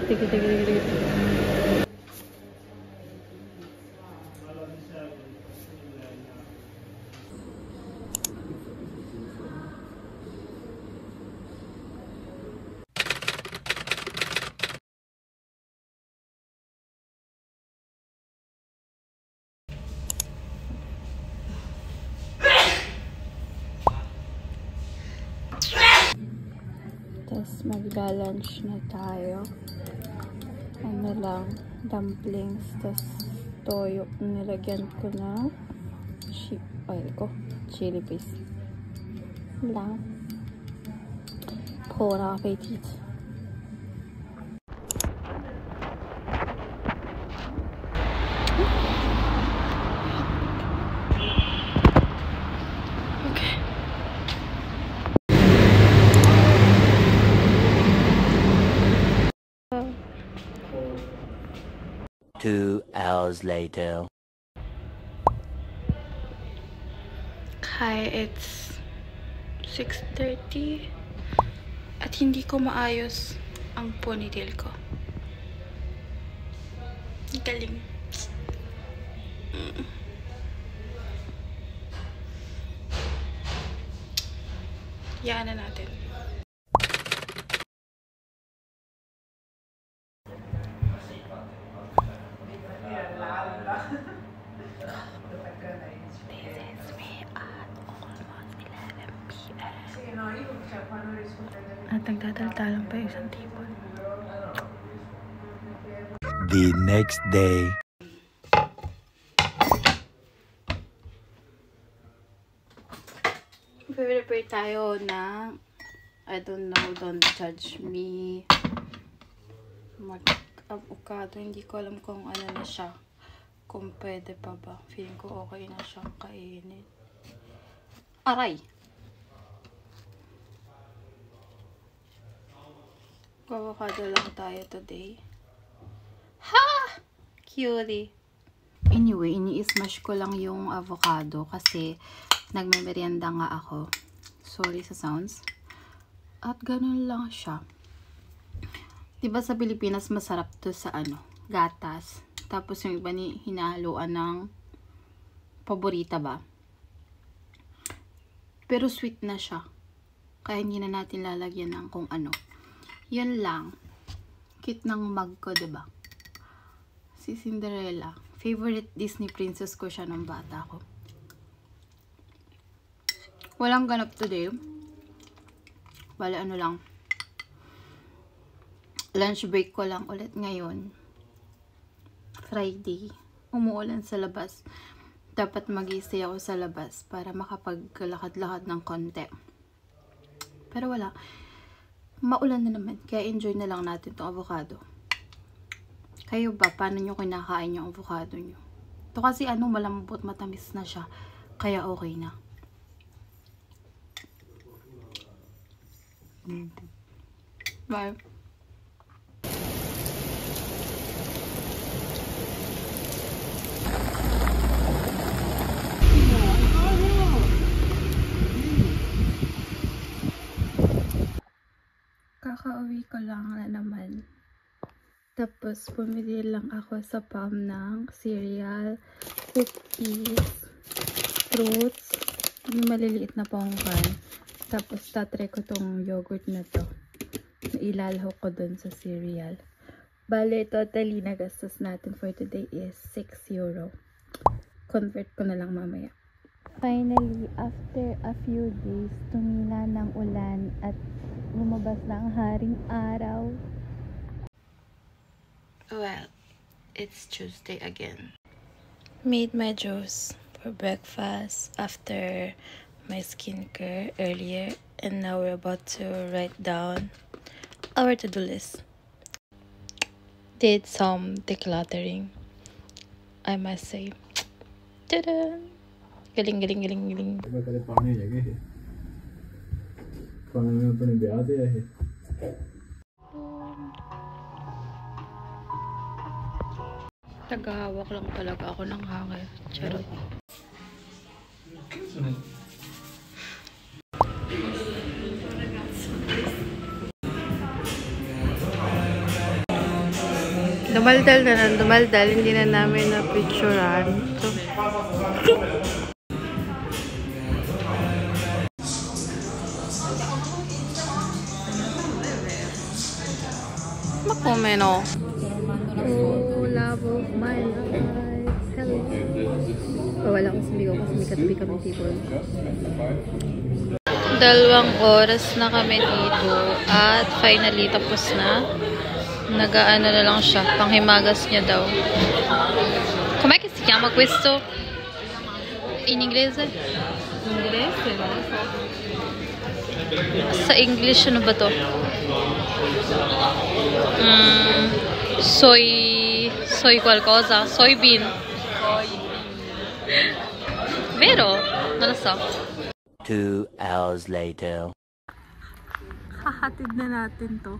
Tiki, tiki, tiki, tiki. Tapos magla-lunch na tayo. Ano lang, dumplings, tapos toyo. Nilagyan ko na chili paste. Lang. Bon appetit. Okay. 2 hours later. Hi, it's 6:30 at hindi ko maayos ang ponytail ko. Galing. Yan na natin. At nagdadaldalan pa isang tipon. The next day. Prepare tayo ng, I don't know, don't judge me, avocado. Hindi ko alam kung ano na siya, kung pwede pa ba. Feeling ko okay na siyang kainin. Aray! Avocado lang tayo today. Ha! Cutie! Anyway, ini-smash ko lang yung avocado kasi nagme-merienda nga ako. Sorry sa sounds. At ganun lang siya. Diba sa Pilipinas masarap to sa gatas. Tapos yung iba ni hinahaluan ng paborita ba? Pero sweet na siya. Kaya hindi na natin lalagyan ng kung ano. Yun lang. Cute ng mug ko, diba? Si Cinderella. Favorite Disney princess ko siya nung bata ko. Walang ganap today. Bale, ano lang. Lunch break ko lang ulit ngayon. Friday. Umuulan sa labas. Dapat mag-i-stay ako sa labas para makapaglalakad-lakad ng konti. Pero wala. Maulan na naman. Kaya enjoy na lang natin itong avocado. Kayo ba? Paano nyo kinakain yung avocado nyo? Ito kasi malambot, matamis na siya. Kaya okay na. Bye. Kakauwi ko lang na naman. Tapos, bumili lang ako sa PAM ng cereal, cookies, fruits, yung maliliit na pongkan. Tapos, tatry ko tong yogurt na to. Ilalho ko dun sa cereal. Bale, totally nagastos natin for today is 6 euro. Convert ko na lang mamaya. Finally, after a few days, tumila ng ulan at lumabas na ang haring araw. Well, it's Tuesday again. Made my juice for breakfast after my skincare earlier, and now we're about to write down our to-do list. Did some decluttering, I must say. Ta-da! Galing, galing, galing, galing. Tagahawak lang talaga ako ng hangin. Charot. Dumaldal na lang, dumaldal. Hindi na namin na-picturean. So, makomeno. Oh, love of my life. Hello. Oh, wala akong sumigaw kasi may katabi kami table. 2 oras na kami dito at finally tapos na. Nag-ano na lang siya. Panghimagas niya daw. Com'è che si chiama questo? In inglese? Inglese, non lo so. Sa English, ano ba to? Soy qualcosa? Soybean. Vero? Non lo so. 2 hours later. Hahatid na natin to.